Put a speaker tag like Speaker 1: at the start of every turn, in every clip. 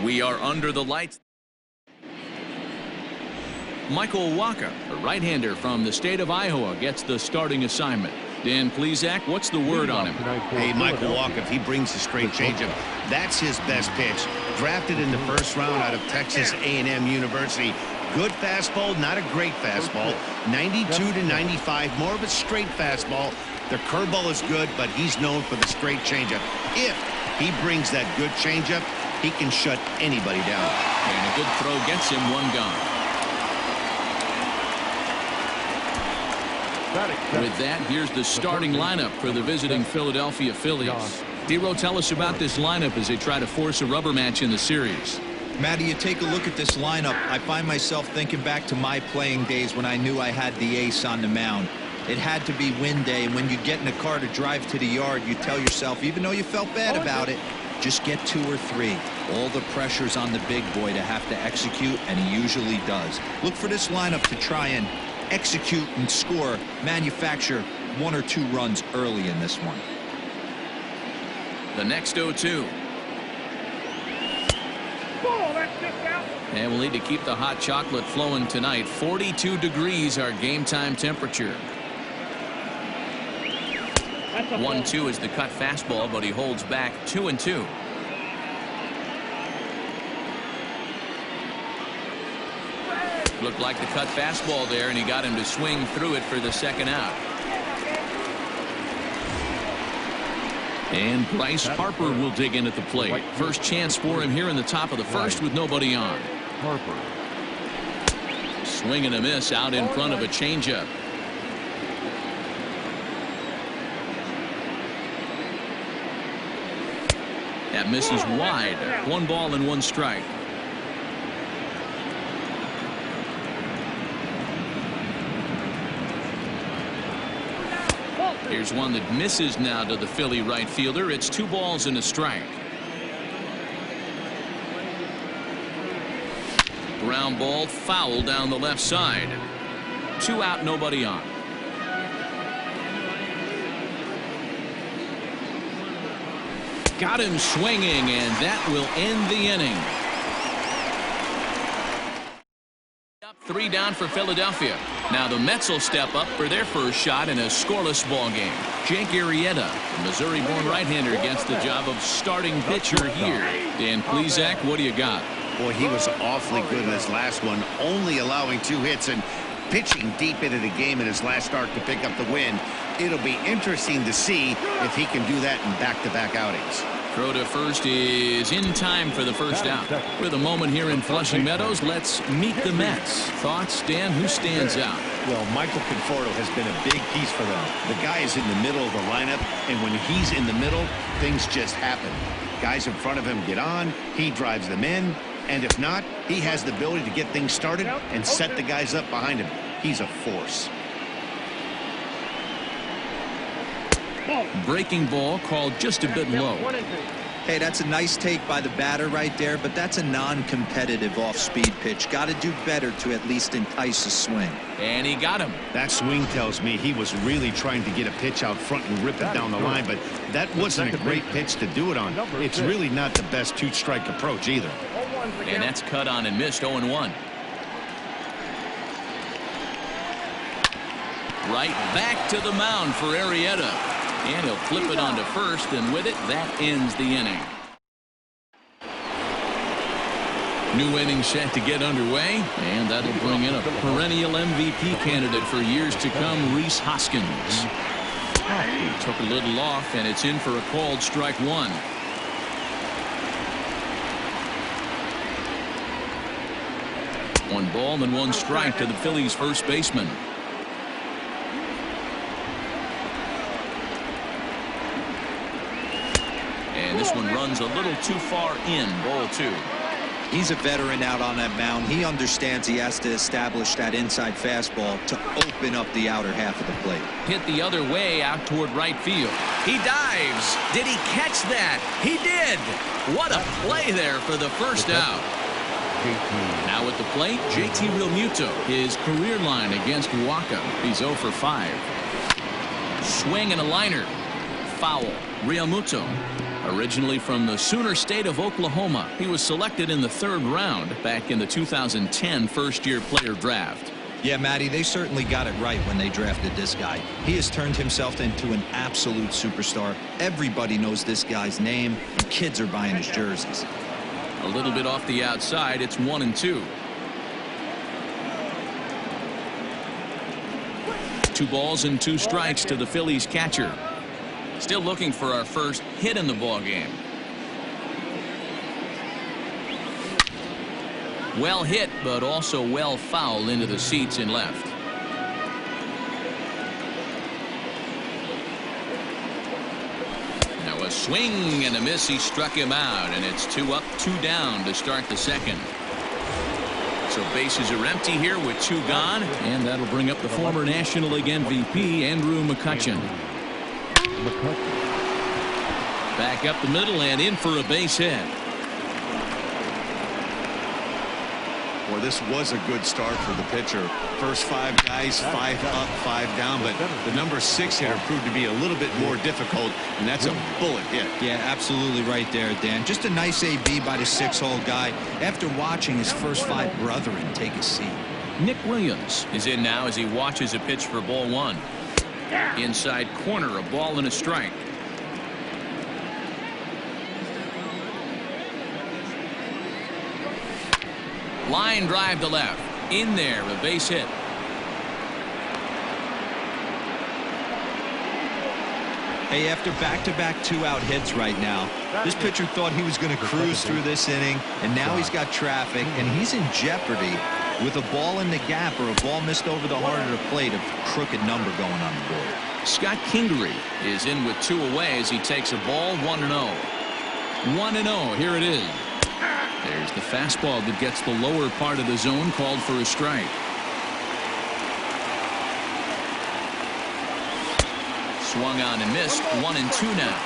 Speaker 1: We are under the lights. Michael Waka, a right-hander from the state of Iowa, gets the starting assignment. Dan Plesac, what's the word on him?
Speaker 2: Hey, Michael Waka, if he brings a straight changeup, that's his best pitch. Drafted in the first round out of Texas A&M University. Good fastball, not a great fastball. 92 to 95, more of a straight fastball. The curveball is good, but he's known for the straight changeup. If he brings that good changeup, he can shut anybody down.
Speaker 1: And a good throw gets him one gone. With that, here's the starting lineup for the visiting Philadelphia Phillies. D-Row, tell us about this lineup as they try to force a rubber match in the series.
Speaker 3: Matty, you take a look at this lineup. I find myself thinking back to my playing days when I knew I had the ace on the mound. It had to be win day, and when you get in a car to drive to the yard, you tell yourself, even though you felt bad about it, just get 2 or 3. All the pressure's on the big boy to have to execute, and he usually does. Look for this lineup to try and execute and score, manufacture 1 or 2 runs early in this one.
Speaker 1: The next 0-2. And we'll need to keep the hot chocolate flowing tonight. 42 degrees our game time temperature. 1-2 is the cut fastball, but he holds back 2-2. Looked like the cut fastball there, and he got him to swing through it for the second out. And Bryce Harper will dig in at the plate. First chance for him here in the top of the first with nobody on.
Speaker 4: Harper.
Speaker 1: Swing and a miss out in front of a changeup. That misses wide. 1 ball and 1 strike. Here's one that misses now to the Philly right fielder. It's 2 balls and a strike. Ground ball foul down the left side. 2 out, nobody on. Got him swinging, and that will end the inning. 3 down for Philadelphia. Now the Mets will step up for their first shot in a scoreless ball game. Jake Arrieta, the Missouri-born right-hander, gets the job of starting pitcher here. Dan Plesac, what do you got?
Speaker 2: Boy, he was awfully good in his last one, only allowing 2 hits and pitching deep into the game in his last start to pick up the win. It'll be interesting to see if he can do that in back-to-back outings.
Speaker 1: Throw to first is in time for the first out. With a moment here in Flushing Meadows, let's meet the Mets. Thoughts, Dan? Who stands out?
Speaker 2: Well, Michael Conforto has been a big piece for them. The guy is in the middle of the lineup, and when he's in the middle, things just happen. Guys in front of him get on, he drives them in, and if not, he has the ability to get things started and set the guys up behind him. He's a force.
Speaker 1: Breaking ball called just a bit low.
Speaker 3: Hey, that's a nice take by the batter right there, but that's a non-competitive off-speed pitch. Got to do better to at least entice a swing.
Speaker 1: And he got him.
Speaker 2: That swing tells me he was really trying to get a pitch out front and rip it down the line, but that wasn't a great pitch to do it on. It's really not the best 2-strike approach either.
Speaker 1: And that's cut on and missed. 0-1. Right back to the mound for Arrieta. And he'll flip it onto first, and with it, that ends the inning. New inning set to get underway, and that'll bring in a perennial MVP candidate for years to come, Rhys Hoskins. He took a little off, and it's in for a called strike 1. One ball and 1 strike to the Phillies' first baseman. And this one runs a little too far in. Ball 2.
Speaker 3: He's a veteran out on that mound. He understands he has to establish that inside fastball to open up the outer half of the plate.
Speaker 1: Hit the other way out toward right field. He dives. Did he catch that? He did. What a play there for the first out. Now at the plate, JT Realmuto. His career line against Waka. He's 0 for 5. Swing and a liner. foul. Realmuto, originally from the Sooner State of Oklahoma, he was selected in the 3rd round back in the 2010 first-year player draft.
Speaker 3: Yeah, Matty, they certainly got it right when they drafted this guy. He has turned himself into an absolute superstar. Everybody knows this guy's name, and kids are buying his jerseys.
Speaker 1: A little bit off the outside. It's 1-2. 2 balls and 2 strikes to the Phillies catcher. Still looking for our first hit in the ball game. Well hit, but also well fouled into the seats in left. Now a swing and a miss. He struck him out, and it's 2 up, 2 down to start the 2nd. So bases are empty here with 2 gone, and that'll bring up the former National League MVP, Andrew McCutchen. Back up the middle and in for a base hit.
Speaker 2: Well, this was a good start for the pitcher. First 5 guys, 5 up, 5 down, but the number 6 hitter proved to be a little bit more difficult, and that's a bullet hit.
Speaker 3: Yeah, absolutely right there, Dan. Just a nice AB by the 6-hole guy after watching his first 5 brethren take a seat.
Speaker 1: Nick Williams is in now as he watches a pitch for ball 1. Inside corner, a ball and a strike. Line drive to left. In there, a base hit.
Speaker 3: Hey, after back-to-back 2-out hits right now, this pitcher thought he was going to cruise through this inning, and now he's got traffic, and he's in jeopardy with a ball in the gap or a ball missed over the heart of the plate, a crooked number going on the board.
Speaker 1: Scott Kingery is in with 2 away as he takes a ball. 1-0. 1-0. Here it is. There's the fastball that gets the lower part of the zone, called for a strike. Swung on and missed. 1-2 now.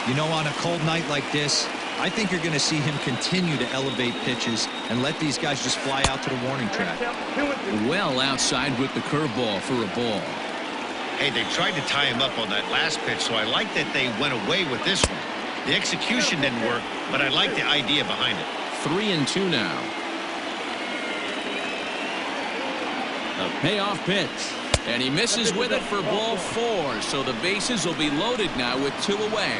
Speaker 3: You know, on a cold night like this, I think you're going to see him continue to elevate pitches and let these guys just fly out to the warning track.
Speaker 1: Well outside with the curveball for a ball.
Speaker 2: Hey, they tried to tie him up on that last pitch, so I like that they went away with this one. The execution didn't work, but I like the idea behind it.
Speaker 1: 3-2 now. A payoff pitch. And he misses with it for ball 4. So the bases will be loaded now with 2 away.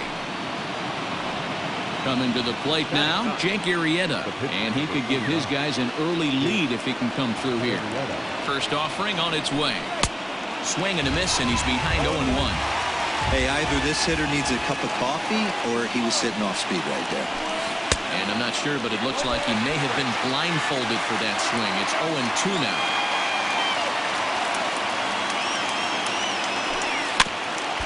Speaker 1: Coming to the plate now, Jake Arrieta. And he could give his guys an early lead if he can come through here. First offering on its way. Swing and a miss, and he's behind 0-1.
Speaker 3: Hey, either this hitter needs a cup of coffee or he was sitting off speed right there.
Speaker 1: And I'm not sure, but it looks like he may have been blindfolded for that swing. It's 0-2 now.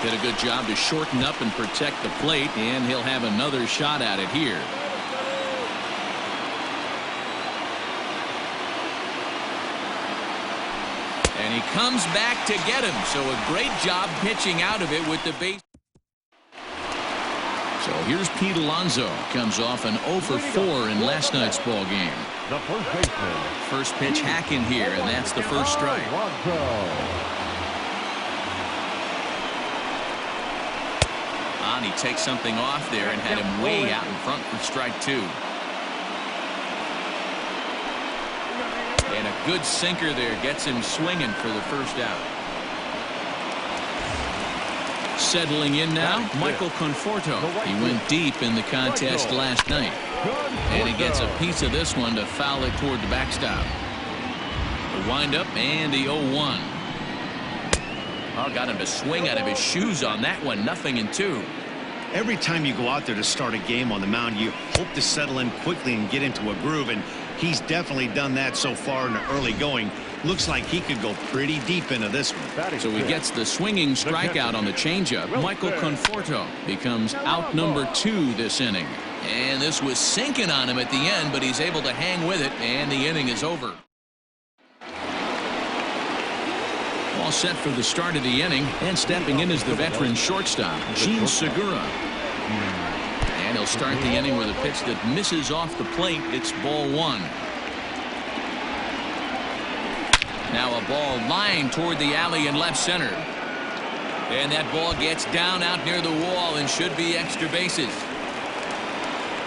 Speaker 1: Did a good job to shorten up and protect the plate, and he'll have another shot at it here. And he comes back to get him. So a great job pitching out of it with the base. So here's Pete Alonso. Comes off an 0 for 4 in last night's ball game.
Speaker 4: The first baseman.
Speaker 1: First pitch hacking here, and that's the first strike. On, he takes something off there and had him way out in front for strike 2. And a good sinker there gets him swinging for the first out. Settling in now, Michael Conforto. He went deep in the contest last night. And he gets a piece of this one to foul it toward the backstop. The windup and the 0-1. Oh, got him to swing out of his shoes on that one. 0-2.
Speaker 2: Every time you go out there to start a game on the mound, you hope to settle in quickly and get into a groove, and he's definitely done that so far in the early going. Looks like he could go pretty deep into this one.
Speaker 1: So he gets the swinging strikeout on the changeup. Michael Conforto becomes out number 2 this inning. And this was sinking on him at the end, but he's able to hang with it, and the inning is over. All set for the start of the inning, and stepping in is the veteran shortstop, Gene Segura. And he'll start the inning with a pitch that misses off the plate. It's ball 1. Now a ball lined toward the alley in left center. And that ball gets down out near the wall and should be extra bases.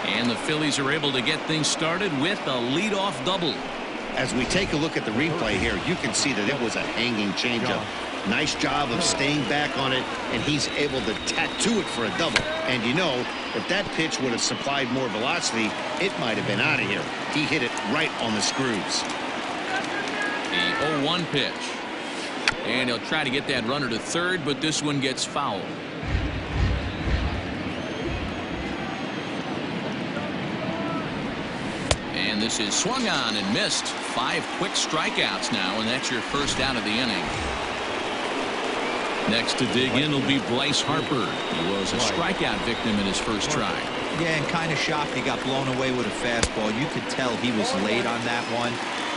Speaker 1: And the Phillies are able to get things started with a leadoff double.
Speaker 2: As we take a look at the replay here, you can see that it was a hanging changeup. Nice job of staying back on it, and he's able to tattoo it for a double. And you know, if that pitch would have supplied more velocity, it might have been out of here. He hit it right on the screws.
Speaker 1: The 0-1 pitch. And he'll try to get that runner to third, but this one gets fouled. And this is swung on and missed. 5 quick strikeouts now, and that's your first out of the inning. Next to dig in will be Bryce Harper. He was a strikeout victim in his first try.
Speaker 3: Yeah, and kind of shocked he got blown away with a fastball. You could tell he was late on that one.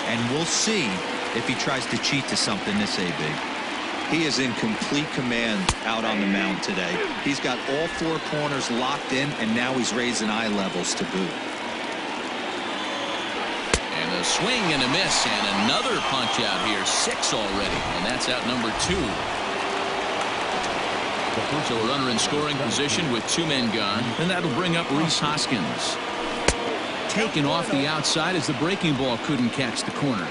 Speaker 3: And we'll see if he tries to cheat to something this AB. He is in complete command out on the mound today. He's got all 4 corners locked in, and now he's raising eye levels to boot.
Speaker 1: And a swing and a miss, and another punch out here. 6 already, and that's out number 2. So a runner in scoring position with 2 men gone, and that'll bring up Rhys Hoskins. Taken off the outside as the breaking ball couldn't catch the corner.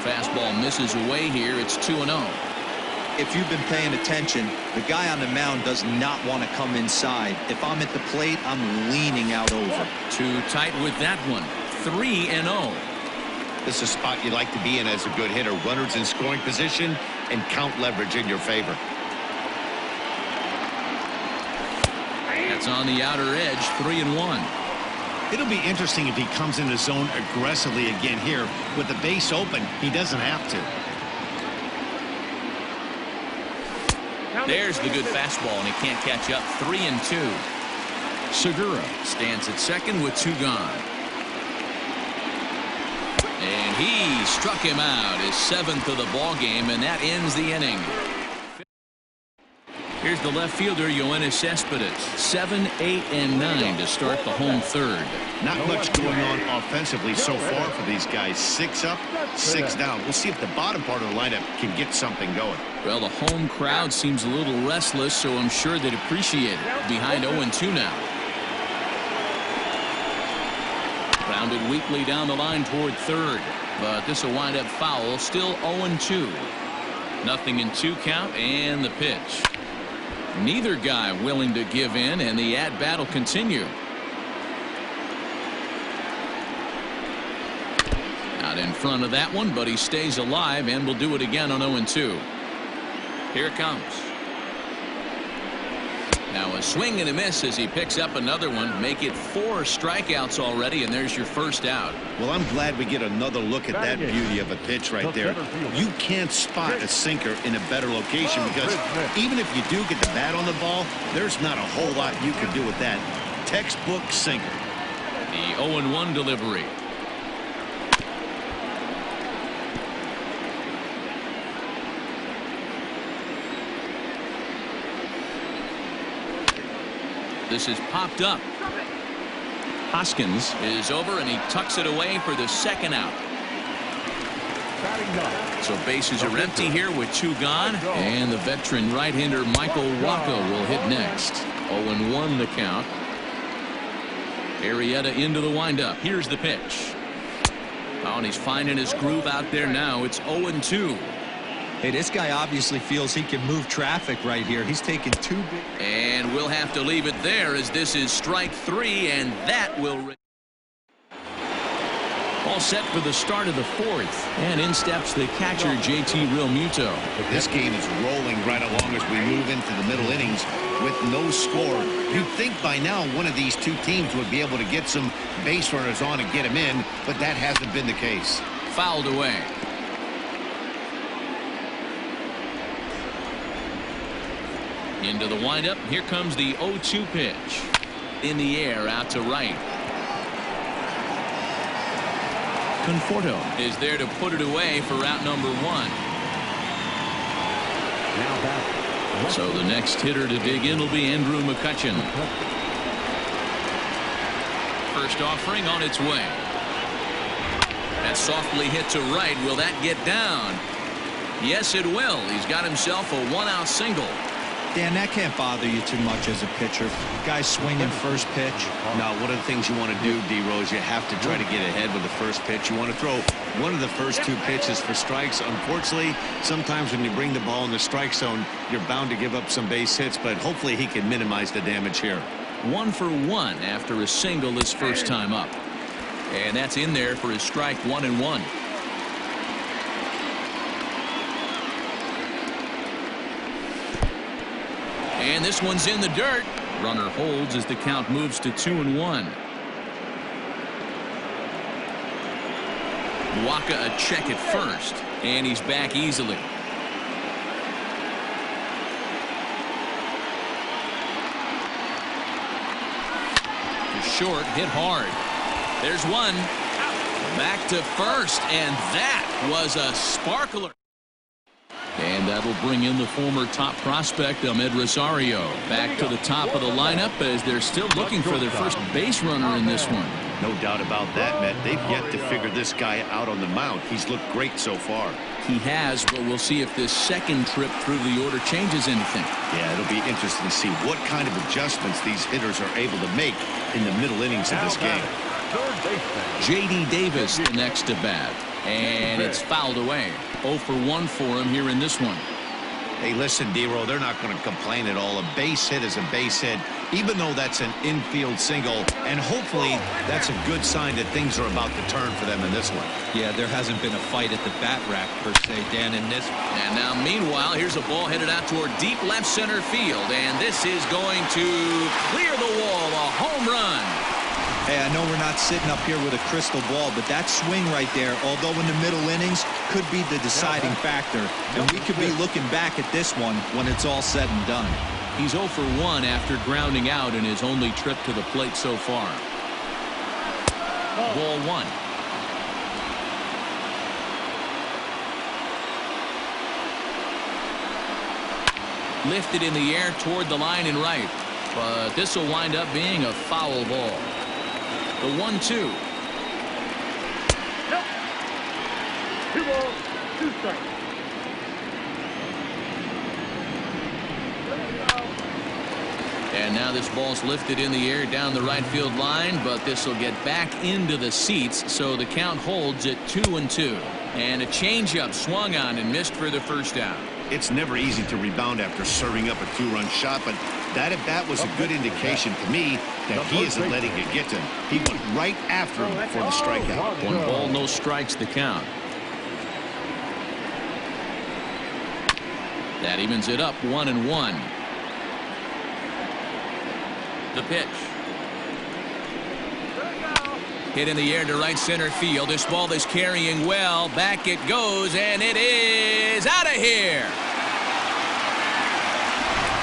Speaker 1: Fastball misses away here. It's 2-0.
Speaker 3: If you've been paying attention, the guy on the mound does not want to come inside. If I'm at the plate, I'm leaning out over.
Speaker 1: Too tight with that one. 3-0.
Speaker 2: This is a spot you like to be in as a good hitter. Runners in scoring position and count leverage in your favor.
Speaker 1: That's on the outer edge. 3-1.
Speaker 2: It'll be interesting if he comes in the zone aggressively again here. With the base open, he doesn't have to.
Speaker 1: There's the good fastball, and he can't catch up. 3-2. Segura stands at second with 2 gone. And he struck him out, his 7th of the ball game, and that ends the inning. Here's the left fielder, Yoenis Cespedes. 7, 8, and 9 to start the home third.
Speaker 2: Not much going on offensively so far for these guys. 6 up, 6 down. We'll see if the bottom part of the lineup can get something going.
Speaker 1: Well, the home crowd seems a little restless, so I'm sure they'd appreciate it. Behind 0-2 now. Grounded weakly down the line toward third, but this will wind up foul. Still 0-2. Nothing in 2 count, and the pitch. Neither guy willing to give in, and the at-bat will continue. Not in front of that one, but he stays alive and will do it again on 0-2. Here it comes. Now a swing and a miss as he picks up another one. Make it 4 strikeouts already, and there's your first out.
Speaker 2: Well, I'm glad we get another look at that beauty of a pitch right there. You can't spot a sinker in a better location because even if you do get the bat on the ball, there's not a whole lot you can do with that. Textbook sinker.
Speaker 1: The 0-1 delivery. This is popped up. Hoskins is over, and he tucks it away for the 2nd out. So bases are empty here with 2 gone, and the veteran right-hander Michael Wacha will hit next. 0-1 the count. Arrieta into the windup. Here's the pitch. Oh, and he's finding his groove out there now. It's 0-2.
Speaker 3: Hey, this guy obviously feels he can move traffic right here. He's taking 2 big.
Speaker 1: And we'll have to leave it there as this is strike 3, and that will. All set for the start of the 4th, and in steps the catcher JT Realmuto.
Speaker 2: This game is rolling right along as we move into the middle innings with no score. You'd think by now one of these 2 teams would be able to get some base runners on and get them in, but that hasn't been the case.
Speaker 1: Fouled away. Into the windup. Here comes the 0-2 pitch. In the air out to right. Conforto is there to put it away for route number 1. So the next hitter to dig in will be Andrew McCutchen. First offering on its way. That softly hit to right. Will that get down? Yes, it will. He's got himself a one-out single.
Speaker 3: Dan, that can't bother you too much as a pitcher. Guys swinging first pitch.
Speaker 2: No, one of the things you want to do, D-Rose, you have to try to get ahead with the first pitch. You want to throw one of the first two pitches for strikes. Unfortunately, sometimes when you bring the ball in the strike zone, you're bound to give up some base hits, but hopefully he can minimize the damage here.
Speaker 1: 1 for 1 after a single his first time up. And that's in there for his strike 1-1. And this one's in the dirt. Runner holds as the count moves to 2-1. Waka a check at first, and he's back easily. Short, hit hard. There's one. Back to first, and that was a sparkler. And that'll bring in the former top prospect, Ahmed Rosario, back to the top of the lineup as they're still looking for their first base runner in this one.
Speaker 2: No doubt about that, Matt. They've yet to figure this guy out on the mound. He's looked great so far.
Speaker 1: He has, but we'll see if this second trip through the order changes anything.
Speaker 2: Yeah, it'll be interesting to see what kind of adjustments these hitters are able to make in the middle innings of this game.
Speaker 1: J.D. Davis the next to bat, and it's fouled away. 0 for 1 for him here in this one.
Speaker 2: Hey, listen, D-Row, they're not going to complain at all. A base hit is a base hit, even though that's an infield single, and hopefully that's a good sign that things are about to turn for them in this one.
Speaker 3: Yeah, there hasn't been a fight at the bat rack, per se, Dan, in this.
Speaker 1: And now, meanwhile, here's a ball headed out toward deep left center field, and this is going to clear the wall, a home run.
Speaker 3: Hey, I know we're not sitting up here with a crystal ball, but that swing right there, although in the middle innings, could be the deciding factor. And we could be looking back at this one when it's all said and done.
Speaker 1: He's 0 for 1 after grounding out in his only trip to the plate so far. Ball 1. Lifted in the air toward the line and right. But this will wind up being a foul ball. The 1-2.
Speaker 4: 2 balls, 2 strikes.
Speaker 1: And now this ball's lifted in the air down the right field line, but this will get back into the seats, so the count holds at 2-2. And a changeup swung on and missed for the first out.
Speaker 2: It's never easy to rebound after serving up a 2-run shot, but that at bat was a good indication to me that he isn't letting it get to him. He went right after him for the strikeout.
Speaker 1: 1 ball, no strikes, the count. That evens it up 1-1. The pitch. Hit in the air to right center field. This ball is carrying well. Back it goes, and it is out of here.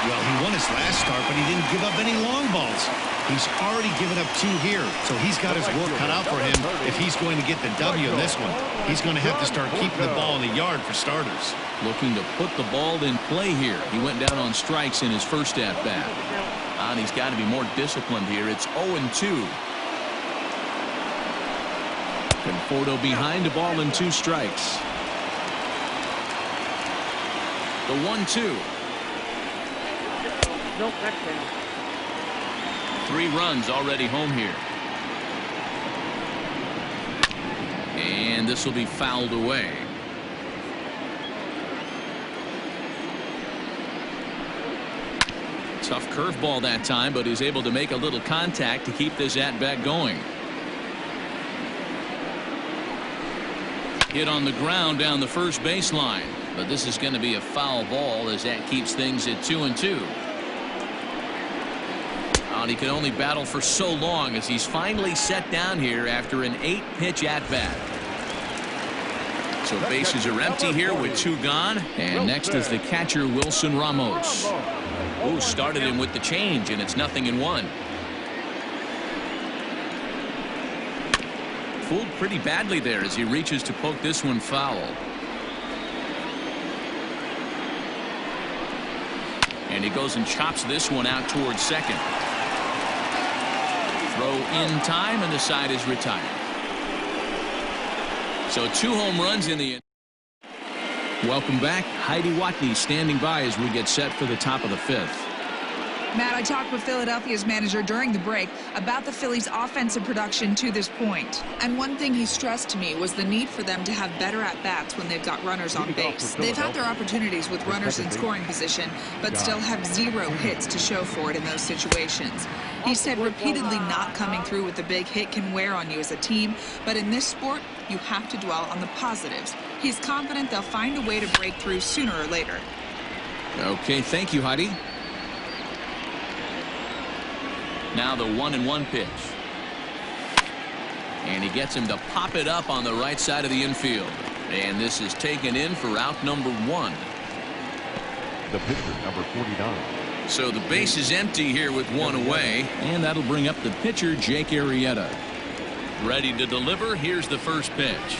Speaker 2: Well, he won his last start, but he didn't give up any long balls. He's already given up 2 here, so he's got his work cut out for him if he's going to get the W in this one. He's going to have to start keeping the ball in the yard for starters.
Speaker 1: Looking to put the ball in play here. He went down on strikes in his first at-bat. And he's got to be more disciplined here. It's 0-2. Conforto behind the ball in 2 strikes. The 1-2.
Speaker 4: Nope, that's down.
Speaker 1: 3 runs already home here. And this will be fouled away. Tough curveball that time, but he's able to make a little contact to keep this at-bat going. Hit on the ground down the first baseline, but this is going to be a foul ball as that keeps things at 2-2. And he can only battle for so long as he's finally set down here after an 8-pitch at-bat. So bases are empty here with 2 gone, and next is the catcher Wilson Ramos, who started him with the change, and it's 0-1. Fooled pretty badly there as he reaches to poke this one foul. And he goes and chops this one out towards second. Throw in time, and the side is retired. So 2 home runs in the inning. Welcome back. Heidi Watney standing by as we get set for the top of the 5th.
Speaker 4: Matt, I talked with Philadelphia's manager during the break about the Phillies' offensive production to this point. And one thing he stressed to me was the need for them to have better at-bats when they've got runners on base. They've had their opportunities with runners in scoring position, but still have 0 hits to show for it in those situations. He said repeatedly not coming through with a big hit can wear on you as a team, but in this sport, you have to dwell on the positives. He's confident they'll find a way to break through sooner or later.
Speaker 1: Okay, thank you, Heidi. Now the 1-1 pitch. And he gets him to pop it up on the right side of the infield. And this is taken in for out number 1.
Speaker 5: The pitcher, number 49.
Speaker 1: So the base is empty here with 1 away. And that'll bring up the pitcher, Jake Arrieta. Ready to deliver. Here's the first pitch.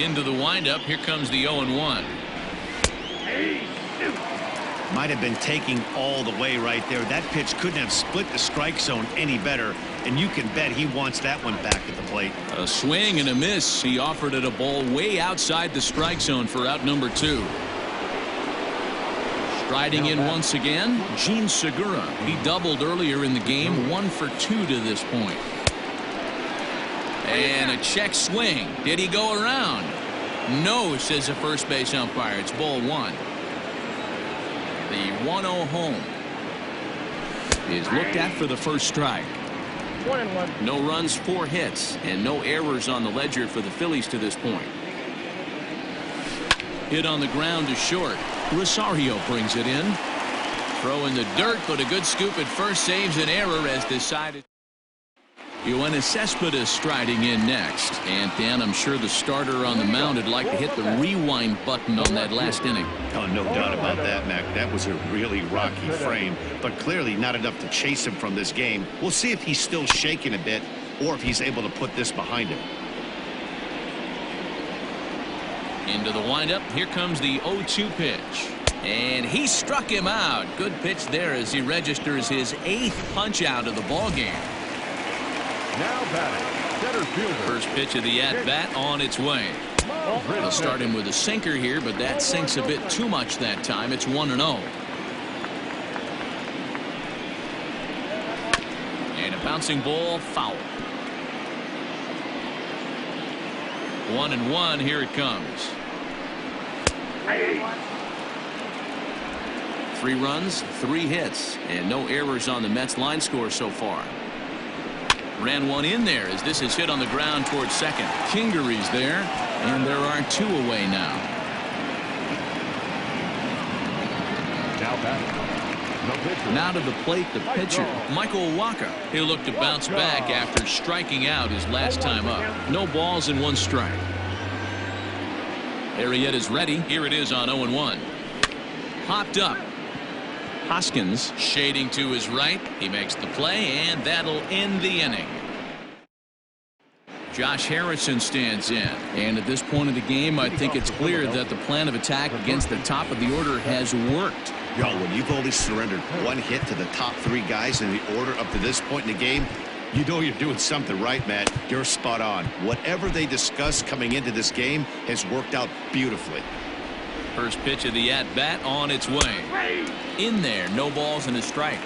Speaker 1: Into the windup. Here comes the 0-1.
Speaker 2: Might have been taking all the way right there. That pitch couldn't have split the strike zone any better, and you can bet he wants that one back at the plate. A swing and a miss. He offered it a ball way outside the strike zone for out number 2. Striding in once again, Gene Segura. He doubled earlier in the game, 1 for 2 to this point. And a check swing. Did he go around? No, says the first base umpire. It's ball 1. The 1-0 home is looked at for the first strike.
Speaker 6: 1-1.
Speaker 1: No runs, 4 hits, and no errors on the ledger for the Phillies to this point. Hit on the ground to short. Rosario brings it in. Throw in the dirt, but a good scoop at first saves an error as decided. Yoenis Cespedes striding in next. And Dan, I'm sure the starter on the mound would like to hit the rewind button on that last inning.
Speaker 2: Oh, no doubt about that, Mac. That was a really rocky frame, but clearly not enough to chase him from this game. We'll see if he's still shaking a bit or if he's able to put this behind him.
Speaker 1: Into the windup. Here comes the 0-2 pitch. And he struck him out. Good pitch there as he registers his 8th punch out of the ball game.
Speaker 5: Now batting, center fielder.
Speaker 1: First pitch of the at-bat on its way. They'll start him with a sinker here, but that sinks a bit too much that time. It's 1-0. And a bouncing ball, foul. 1-1. Here it comes. 3 runs, 3 hits, and no errors on the Mets line score so far. Ran one in there as this is hit on the ground towards second. Kingery's there, and there are 2 away now.
Speaker 5: Now batting, the pitcher.
Speaker 1: Now to the plate, the pitcher, Michael Wacha. He'll look to bounce back after striking out his last time up. No balls and 1 strike. Arrieta's ready. Here it is on 0-1. Popped up. Hoskins shading to his right. He makes the play, and that'll end the inning. Josh Harrison stands in, and at this point of the game, I think it's clear that the plan of attack against the top of the order has worked.
Speaker 2: Yo, when you've only surrendered 1 hit to the top 3 guys in the order up to this point in the game, you know you're doing something right, Matt. You're spot on. Whatever they discussed coming into this game has worked out beautifully.
Speaker 1: First pitch of the at-bat on its way. In there, no balls and a strike.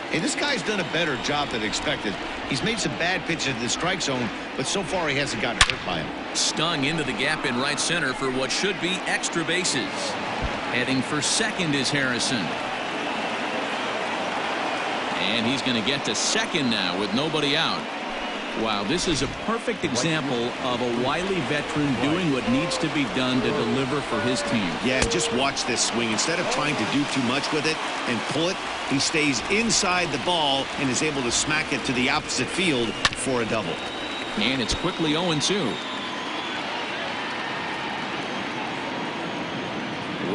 Speaker 2: Hey, this guy's done a better job than expected. He's made some bad pitches in the strike zone, but so far he hasn't gotten hurt by him.
Speaker 1: Stung into the gap in right center for what should be extra bases. Heading for second is Harrison. And he's going to get to second now with nobody out. Wow, this is a perfect example of a wily veteran doing what needs to be done to deliver for his team.
Speaker 2: Yeah, just watch this swing. Instead of trying to do too much with it and pull it, he stays inside the ball and is able to smack it to the opposite field for a double.
Speaker 1: And it's quickly 0-2.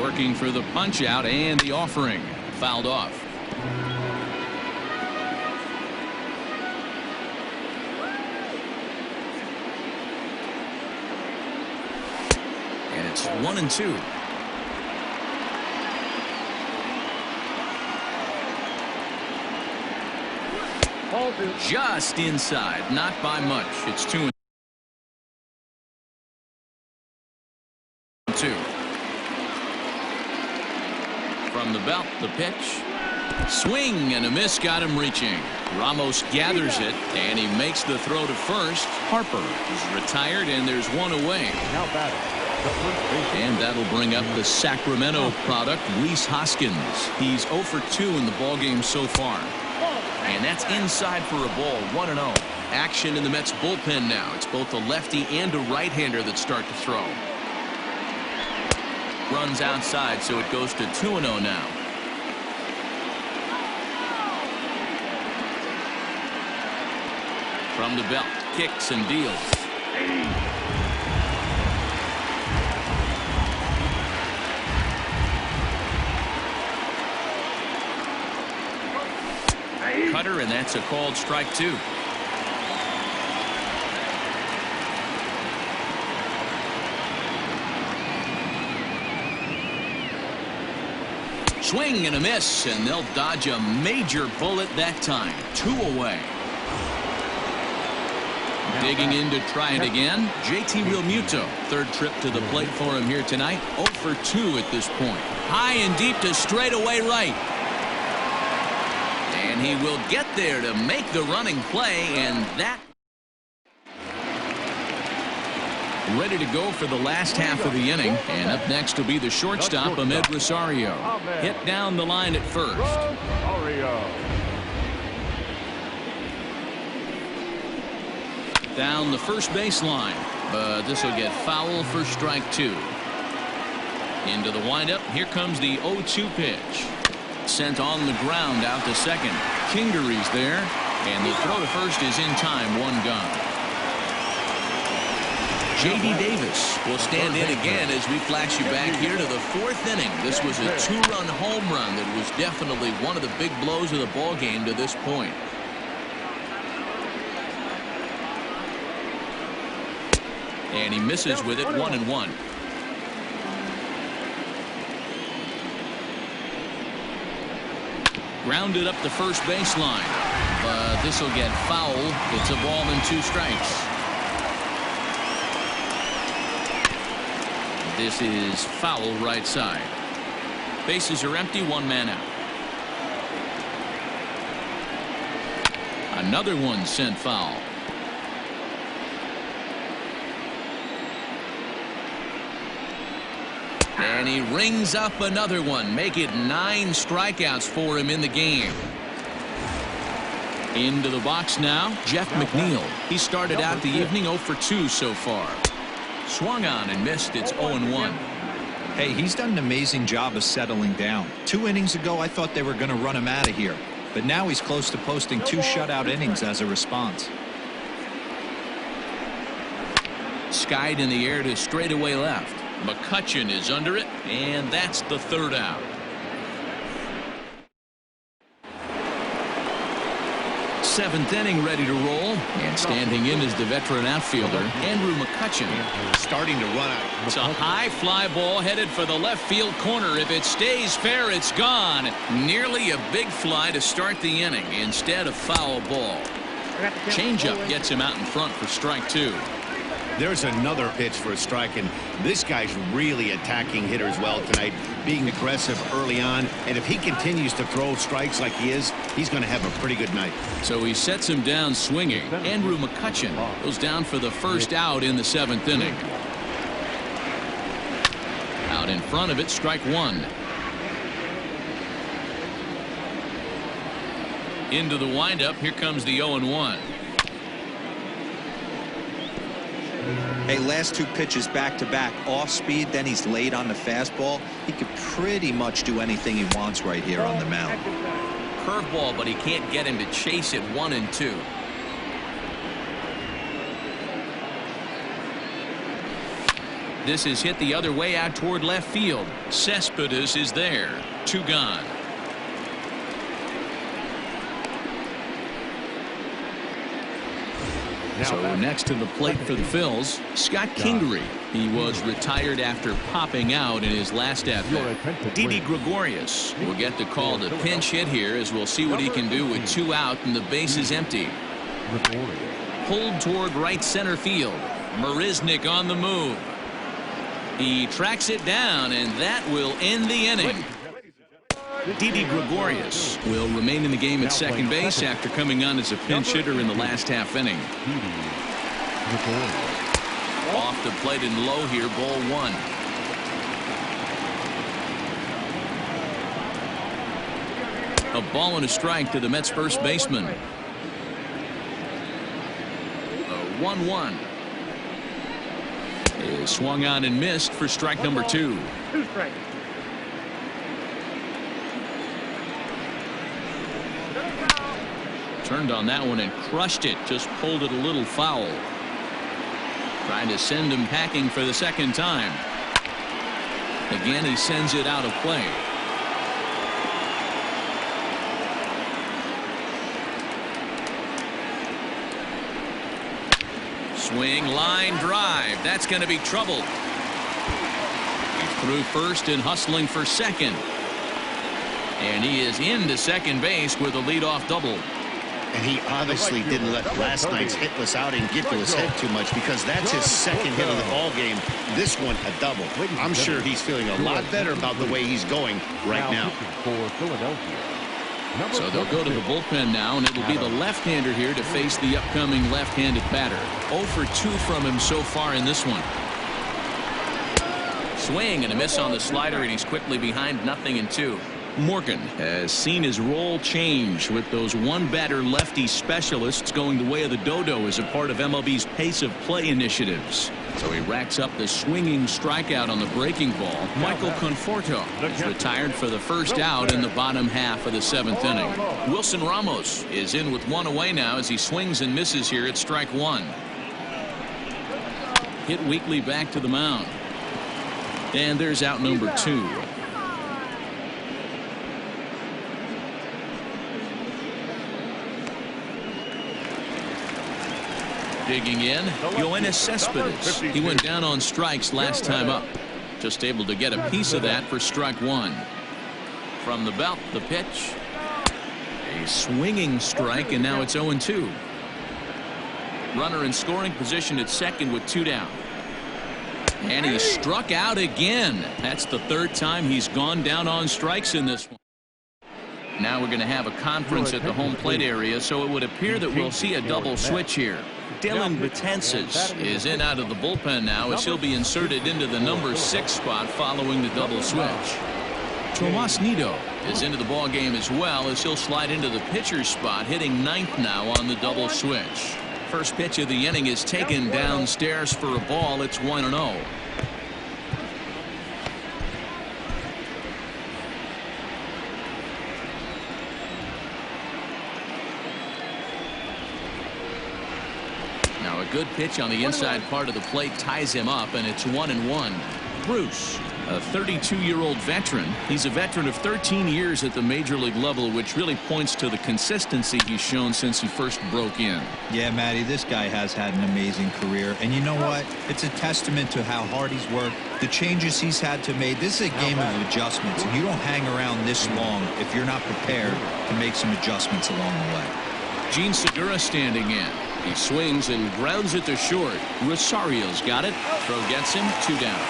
Speaker 1: Working for the punch out and the offering. Fouled off. And it's 1-2. Just inside, not by much. It's 2-2. From the belt, the pitch. Swing and a miss, got him reaching. Ramos gathers it, and he makes the throw to first. Harper is retired, and there's one away.
Speaker 5: Now batting.
Speaker 1: And that'll bring up the Sacramento product, Rhys Hoskins. He's 0 for 2 in the ballgame so far. And that's inside for a ball, 1-0. Action in the Mets bullpen now. It's both a lefty and a right-hander that start to throw. Runs outside, so it goes to 2-0 now. From the belt, kicks and deals. Cutter, and that's a called strike 2. Swing and a miss, and they'll dodge a major bullet that time. 2 away. Digging in to try it again, JT Realmuto. Third trip to the plate for him here tonight. 0 for 2 at this point. High and deep to straightaway right. And he will get there to make the running play, and that ready to go for the last half of the inning. And up next will be the shortstop, Ahmed Rosario. Hit down the line at first. Down the first baseline, but this will get foul for strike 2. Into the windup. Here comes the 0-2 pitch. Sent on the ground out to second. Kingery's there, and the throw to first is in time. 1 gone. J.D. Davis will stand in again as we flash you back here to the 4th inning. This was a 2-run home run that was definitely one of the big blows of the ball game to this point. And he misses with it. 1-1. Grounded up the first baseline, but this will get foul. It's a ball and 2 strikes. This is foul right side. Bases are empty. 1 man out. Another one sent foul. And he rings up another one. Make it 9 strikeouts for him in the game. Into the box now, Jeff McNeil. He started out the evening 0 for 2 so far. Swung on and missed. It's 0-1.
Speaker 3: Hey, he's done an amazing job of settling down. 2 innings ago, I thought they were going to run him out of here. But now he's close to posting 2 shutout innings as a response.
Speaker 1: Skied in the air to straightaway left. McCutchen is under it, and that's the 3rd out. Seventh inning ready to roll, and standing in is the veteran outfielder Andrew McCutchen.
Speaker 2: Starting to run out.
Speaker 1: It's a high fly ball headed for the left field corner. If it stays fair, it's gone. Nearly a big fly to start the inning instead of foul ball. Changeup gets him out in front for strike 2.
Speaker 2: There's another pitch for a strike, and this guy's really attacking hitters well tonight, being aggressive early on. And if he continues to throw strikes like he is, he's going to have a pretty good night.
Speaker 1: So he sets him down swinging. Andrew McCutchen goes down for the first out in the 7th inning. Out in front of it, strike 1. Into the windup. Here comes the 0-1.
Speaker 3: Hey, last 2 pitches back-to-back off speed, then he's late on the fastball. He could pretty much do anything he wants right here on the mound.
Speaker 1: Curveball, but he can't get him to chase it. 1 and 2. This is hit the other way out toward left field. Cespedes is there. 2 gone. So next to the plate for the Phils, Scott Kingery. He was retired after popping out in his last at-bat. Didi Gregorius will get the call to pinch hit here, as we'll see what he can do with 2 out and the base is empty. Pulled toward right center field. Marisnik on the move. He tracks it down, and that will end the inning. Didi Gregorius will remain in the game at second base after coming on as a pinch hitter in the last half inning. Off the plate and low here, ball 1. A ball and a strike to the Mets first baseman. A 1-1 is swung on and missed for strike number 2. Turned on that one and crushed it. Just pulled it a little foul. Trying to send him packing for the second time. Again, he sends it out of play. Swing, line drive. That's going to be trouble. He's through first and hustling for second. And he is into second base with a leadoff double.
Speaker 2: And he obviously didn't let last night's hitless outing get to his head too much, because that's his second hit of the ball game. This one a double. I'm sure he's feeling a lot better about the way he's going right now.
Speaker 1: So they'll go to the bullpen now, and it'll be the left-hander here to face the upcoming left-handed batter. 0 for 2 from him so far in this one. Swing and a miss on the slider, and he's quickly behind 0-2. Morgan has seen his role change, with those one-batter lefty specialists going the way of the dodo as a part of MLB's pace of play initiatives. So he racks up the swinging strikeout on the breaking ball. Michael Conforto is retired for the first out in the bottom half of the 7th inning. Wilson Ramos is in with 1 away now as he swings and misses here at strike 1. Hit weakly back to the mound. And there's out number 2. Digging in, Yoenis Cespedes. He went down on strikes last time up. Just able to get a piece of that for strike 1. From the belt, the pitch. A swinging strike, and now it's 0-2. Runner in scoring position at second with 2 down. And he struck out again. That's the 3rd time he's gone down on strikes in this one. Now we're going to have a conference at the home plate area, so it would appear that we'll see a double switch here. Dylan Betances is in out of the bullpen now, as he'll be inserted into the number 6 spot following the double switch. Tomas Nido is into the ball game as well, as he'll slide into the pitcher's spot, hitting 9th now on the double switch. First pitch of the inning is taken downstairs for a ball. It's 1-0. Now a good pitch on the inside part of the plate ties him up, and it's 1-1. Bruce, a 32-year-old veteran. He's a veteran of 13 years at the major league level, which really points to the consistency he's shown since he first broke in.
Speaker 3: Yeah, Matty, this guy has had an amazing career. And you know what? It's a testament to how hard he's worked, the changes he's had to make. This is a game of adjustments, and you don't hang around this long if you're not prepared to make some adjustments along the way.
Speaker 1: Gene Segura standing in. He swings and grounds it to short. Rosario's got it. Throw gets him. 2 down.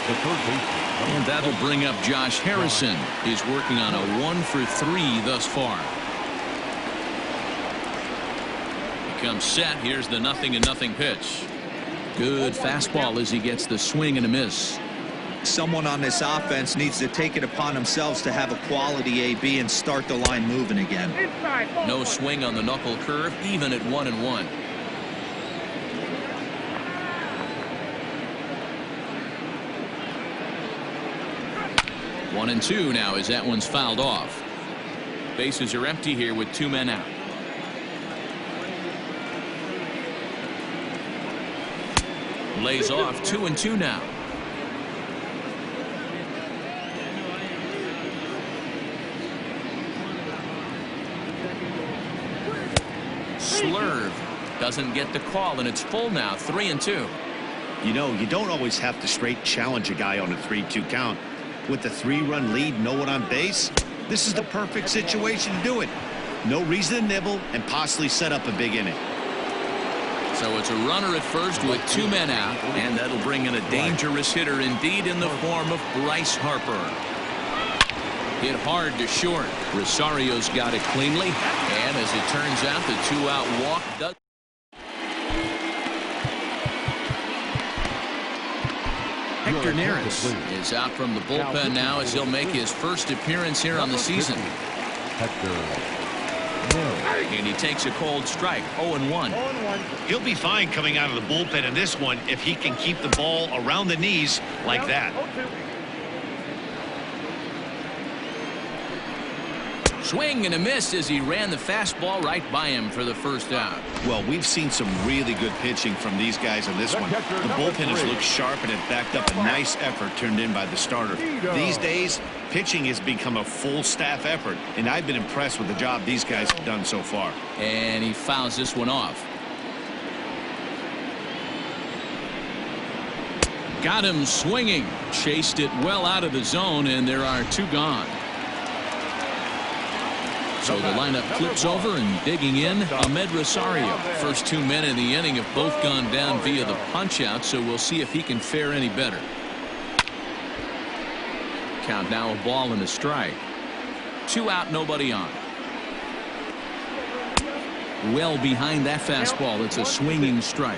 Speaker 1: And that'll bring up Josh Harrison. He's working on a 1 for 3 thus far. He comes set. Here's the 0-0 pitch. Good fastball as he gets the swing and a miss.
Speaker 3: Someone on this offense needs to take it upon themselves to have a quality AB and start the line moving again.
Speaker 1: No swing on the knuckle curve, even at 1-1. One and two now as that one's fouled off. Bases are empty here with 2 men out. Lays off 2-2 now. slurve. Doesn't get the call, and it's full now, 3-2.
Speaker 2: You know, you don't always have to straight challenge a guy on a 3-2 count. With the 3-run lead, no one on base, this is the perfect situation to do it. No reason to nibble and possibly set up a big inning.
Speaker 1: So it's a runner at first with 2 men out, and that'll bring in a dangerous hitter indeed in the form of Bryce Harper. Hit hard to short. Rosario's got it cleanly, and as it turns out, the 2-out walk does. Hector Neris is out from the bullpen now as he'll make his first appearance here on the season. And he takes a cold strike, 0-1.
Speaker 2: He'll be fine coming out of the bullpen in this one if he can keep the ball around the knees like that.
Speaker 1: Swing and a miss as he ran the fastball right by him for the first out.
Speaker 2: Well, we've seen some really good pitching from these guys in this one. The bullpen has looked sharp and it backed up a nice effort turned in by the starter. These days, pitching has become a full staff effort, and I've been impressed with the job these guys have done so far.
Speaker 1: And he fouls this one off. Got him swinging. Chased it well out of the zone, and there are 2 gone. So the lineup flips over, and digging in, Ahmed Rosario. First 2 men in the inning have both gone down via the punch-out, so we'll see if he can fare any better. Count now, a ball and a strike. 2 out, nobody on. Well behind that fastball. It's a swinging strike.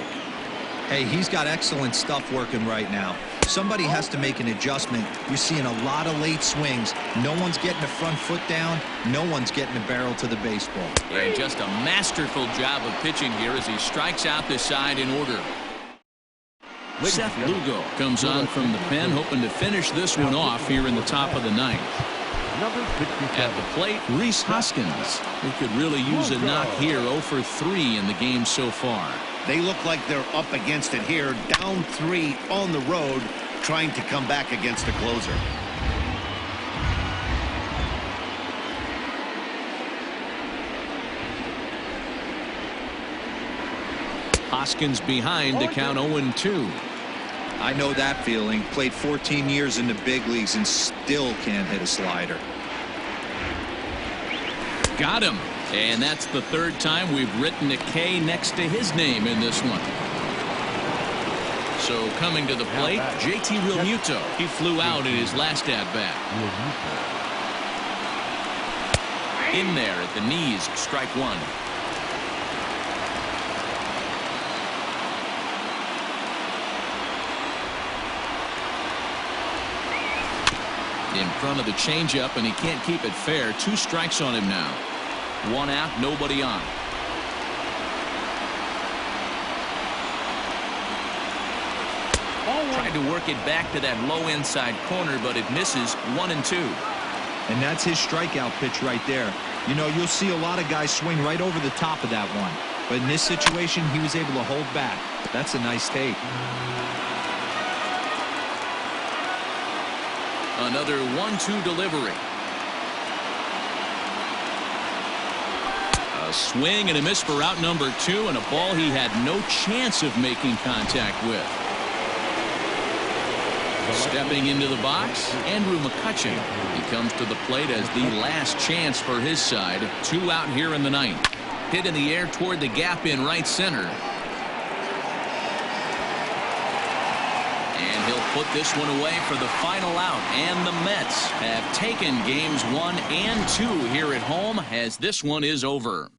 Speaker 3: Hey, he's got excellent stuff working right now. Somebody has to make an adjustment. You're seeing a lot of late swings. No one's getting the front foot down. No one's getting the barrel to the baseball.
Speaker 1: And just a masterful job of pitching here as he strikes out the side in order. Seth Lugo comes on from the pen, hoping to finish this one off here in the top of the 9th. At the plate, Rhys Hoskins, who could really use a knock here. 0 for 3 in the game so far.
Speaker 2: They look like they're up against it here, down 3 on the road, trying to come back against the closer.
Speaker 1: Hoskins behind to count 0-2.
Speaker 3: I know that feeling. Played 14 years in the big leagues and still can't hit a slider.
Speaker 1: Got him. And that's the 3rd time we've written a K next to his name in this one. So coming to the plate, JT Realmuto. He flew out in his last at-bat. In there at the knees, strike 1. In front of the changeup, and he can't keep it fair. 2 strikes on him now. 1 out, nobody on. Tried to work it back to that low inside corner, but it misses. 1-2.
Speaker 3: And that's his strikeout pitch right there. You know, you'll see a lot of guys swing right over the top of that one. But in this situation, he was able to hold back. That's a nice take.
Speaker 1: Another 1-2 delivery. A swing and a miss for out number 2, and a ball he had no chance of making contact with. Stepping into the box, Andrew McCutchen. He comes to the plate as the last chance for his side. 2 out here in the 9th. Hit in the air toward the gap in right center. And he'll put this one away for the final out. And the Mets have taken games 1 and 2 here at home as this one is over.